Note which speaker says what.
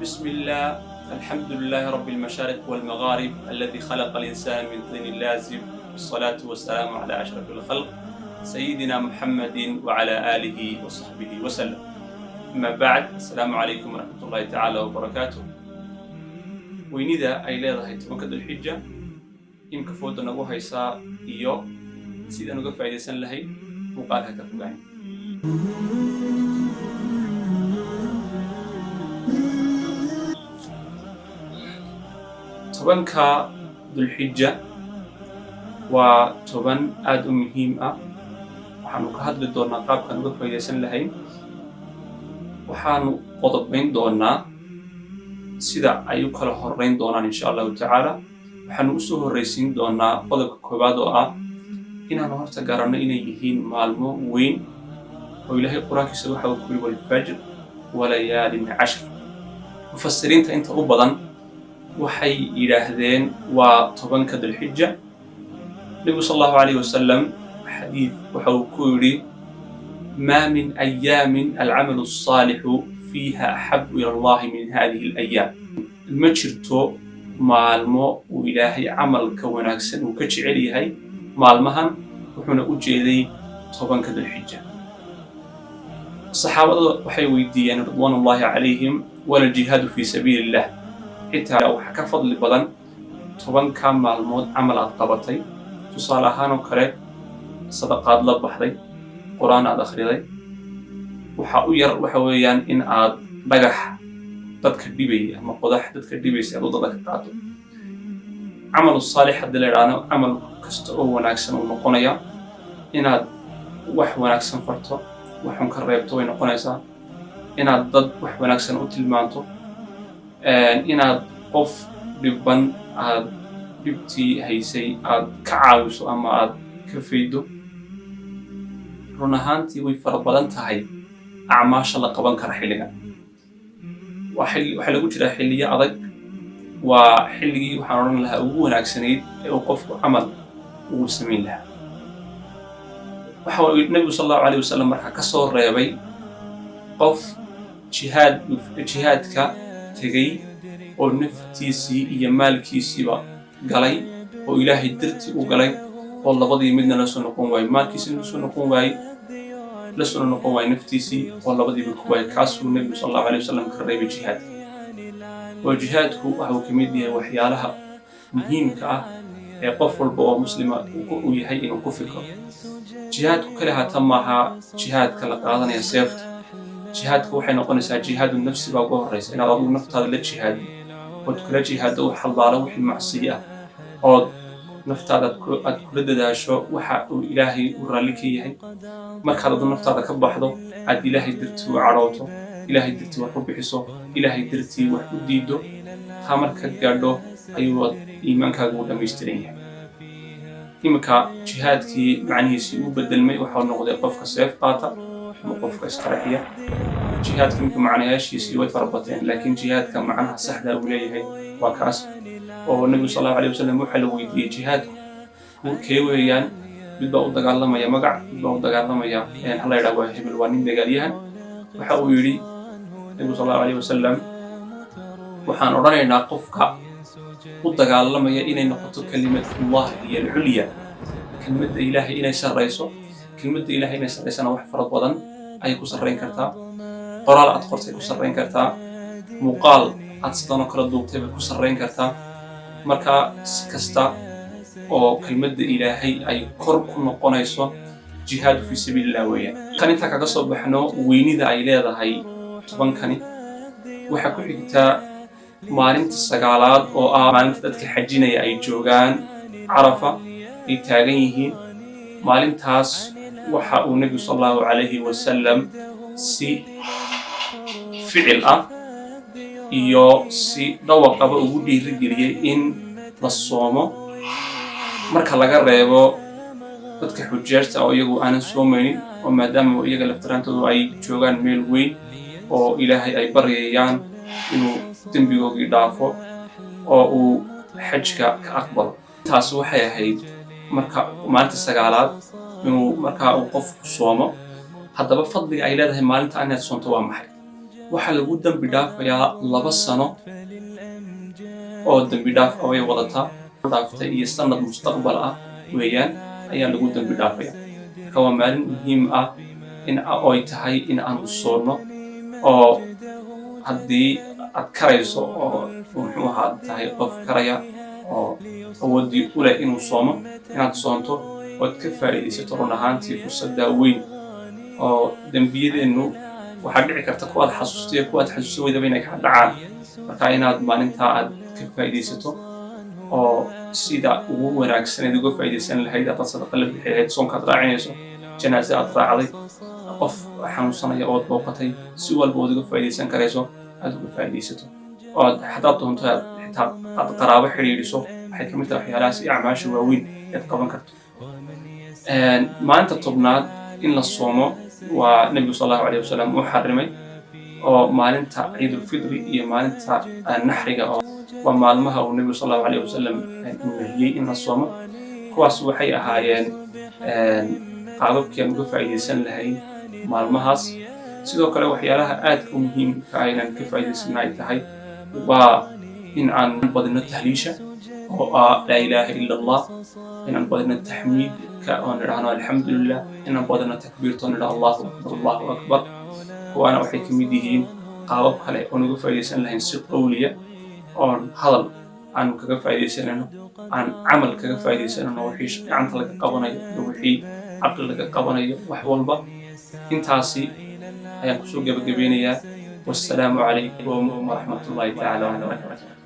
Speaker 1: بسم الله. الحمد لله رب المشارق والمغارب الذي خلق الإنسان من طين لازب، والصلاة والسلام على أشرف الخلق سيدنا محمد وعلى آله وصحبه وسلم. أما بعد، السلام عليكم ورحمة الله تعالى وبركاته. وينيدا أي ليضا هي تمكد الحجة إمك فوضا نبوها يسا إيو سيدا نقف فا'idaysana lahayd muuqaalka ka fogaan. tobanka Dul-xijja waa toban aad u muhiim ah. waxaanu ka hadli doonaa qaabkaan uga faa'iidaysan lahayn. waxaanu qodobayn doonaa sida ay u kala horeyn doonaan insha Allahu tacaala. waxaanu usoo horreysiin doonaa qodobka koowaad oo ah inaanu horta garanno inay yihiin maalmo weyn oo Ilaahay quraankiisa waxa uu ku yiri wal-fajr walayaalin cashr. mufasiriinta inta u badan waxay yidhaahdeen waa tobanka Dul-xijja. Nabigu sallallahu alayhi wasallam xadiid waxa uu ku yiri ma min ayaamin alcamalu as-saalixu fiiha axabu ila allahi min hadihi al-ayaam. ma jirto maalmo uu Ilaahay camalka wanaagsan uu ka jecel yahay maalmahan, wuxuuna u jeeday tobanka Dul-xijja. saxaabada waxay weydiiyeen ridwaanullahi calayhim wala jihaadu fii sabiilillah, xitaa waxa ka fadli badan tobanka maalmood camal aad qabatay. tusaale ahaan oo kale sadaqaad la baxday, qur'aan aad akhriday. waxa u yar waxa weeyaan in aad dhagax dadka dhibay ama qodax dadka dhibaysa aad wadada ka qaado. camalu saalix haddii la yidhaahdo camal kasta oo wanaagsan uu noqonaya. inaad wax wanaagsan farto, waxun ka reebto way noqonaysaa. inaad dad wax wanaagsan u tilmaanto, inaad qof dhibban aad dhibtii haysay aad ka caawiso ama aad ka faydo. run ahaantii way fara badan tahay acmaasha la qaban kara xilligan. waxaa lagu jiraa xilliyo adag. waa xilligii waxaan odhan lahaa ugu wanaagsanayd ee uu qofku camal ugu samayn lahaa. waxa uu Nabigu sallallahu alayhi wasallam markaa ka soo reebay qof jihaadka tegay oo naftiisii iyo maalkiisiiba galay oo Ilaahay dartii u galay oo labadii midna la soo noqon waayey. maalkiisii la soo noqon waayey, la soo noqon waayey naftiisii oo labadiiba ku waayey. kaasuu Nabigu sallallahu alayhi wasallam ka reebay jihaadka. وجهادكو وحو كميديا وحيالها مهمة qof walba oo muslima uu yahay inuu ku fikro. jihaadku kaliya tamaha jihaadka la qaadanaya seefta. jihaadku waxay noqonaysaa jihaadu nafsi baa ugu horeysa, inaad adigu naftaada la jihaado oo kula jihaado wax xalbaalo wixii macsiyo ah oo naftaada aad kula dadaasho waxa uu Ilaahay u raalli ka yahay. markaad adigu naftaada ka baxdo aad Ilaahay dartii u carooto, Ilaahay dartii wax u bixiso, Ilaahay dartii wax u diido, taa markaad gaadho ayuu iimaankaagu dhammaystiran yahay. iminka jihaadkii macnihiisii u bedelmay waxaa noqday qofka seef qaata ama qofka isqarxiya. jihaadka iminka macnayaashiisii way fara bateen, laakiin jihaadka macnaha saxda uu leeyahay waa kaas. oo Nabigu sallallahu alayhi wasallam waxaa la weydiiyey jihaadku kee weeyaan. mid baa u dagaalamaya magac, mid baa u dagaalamaya hala yidhaha waa hebel, waa nin dagaalyahan. waxa uu yidhi Nabigu sallallahu alayhi wasallam waxaan odhanaynaa qofka u dagaalamaya inay noqoto kalimatullah hiya al-ulya, kelmadda Ilaahay inay sarreyso. kelmadda Ilaahay inay sarreysana wax fara badan ayay ku sarreyn kartaa. qoraal aad qortay ku sarreyn kartaa, muuqaal aad sidan oo kala duubtay bay ku sarreyn kartaa. marka si kasta oo kelmadda Ilaahay ay kor ku noqonayso jihaad fi sabilillah weeyaan. kan inta kaga soo baxno weynida ay leedahay tobankani. waxa ku xigtaa maalinta sagaalaad oo ah maalinta dadka xajinaya ay joogaan Carafa ay taagan yihiin. maalintaas waxa uu Nabigu sallallahu alayhi wasallam si ficil ah iyo si dhawaqaba ugu dhiirigeliyay in la soomo, marka laga reebo dadka xujaajta oo iyagu aanan soomaynin, oo maadaama iyaga laftiraantoodu ay joogaan meel weyn oo Ilaahay ay baryayaan inuu dembigoogii dhaafo oo uu xajka ka aqbalo. taas waxay ahayd marka maalinta sagaalaad inuu markaa uu qofku soomo. haddaba fadliga ay leedahay maalinta inaad soonto waa maxay? waxaa lagu dambi dhaafayaa 2 sano oo dambi dhaaf away wadataa dhaaftay iyo sanad mustaqbal ah weeyaan ayaa lagu dambi dhaafaya. Marka waa maalin muhiim ah in ay tahay in aan u soono, oo haddii aad karayso oo muxuu ahaa tahay qof karaya oo awoodii u leh inuu soomo, inaad soonto ood ka faa'iidaysato run ahaantii fursaddaa weyn. oo dembiyadeennu waxaa dhici karta kuwaad xasuustay kuwaad xasuusto weydaba inay ka dhacaan. Marka inaad maalintaa aad ka faa'iidaysato oo sida ugu wanaagsaneed uga faa'iidaysan lahayd, aad sadaqa la bixi lahayd, soonkaad raacinayso, janaaso aad raacday, qof xanuunsanaya ood booqatay, si walba ood uga faa'iidaysan karayso aad uga faa'iidaysato. oo haddaad doonto xitaa aad qaraabo xidhiidhiso, waxay ka mid tahay waxyaalahaas iyo acmaasha waaweyn eed qaban karto. maalinta 10aad in la soomo waa nabigu sallallahu alayhi wasallam uu xarimay, oo maalinta ciidulfitri iyo maalinta naxriga oo waa maalmaha uu nabigu sallallahu alayhi wasallam uu nahiyey in la soomo. kuwaas waxay ahaayeen qaababkii aan uga faa'iidaysan lahayn maalmahaas. sidoo kale waxyaalaha aadka u muhiimka ah inaan ka faa'iidaysan ay tahay waa in aan badino tahliisha oo laa ilaaha illa allah, inaan badino taxmiidka oo nidhaahno alxamdulilah, inaan badino takbiirta oo nidhaahno allahu akbar. kuwaana waxay ka mid yihiin qaabab kale oon uga faa'iidaysan lahayn si qowliya, oon hadal aan kaga faa'iidaysanayno, aan camal kaga faa'iidaysanayno, wixii gacanta laga qabanayo iyo wixii caqli laga qabanayo, wax walba. intaasi ayaan kusoo gabagabeynayaa. wassalaamu calaykum waraxmatullaahi tacaala wabarakaatuh.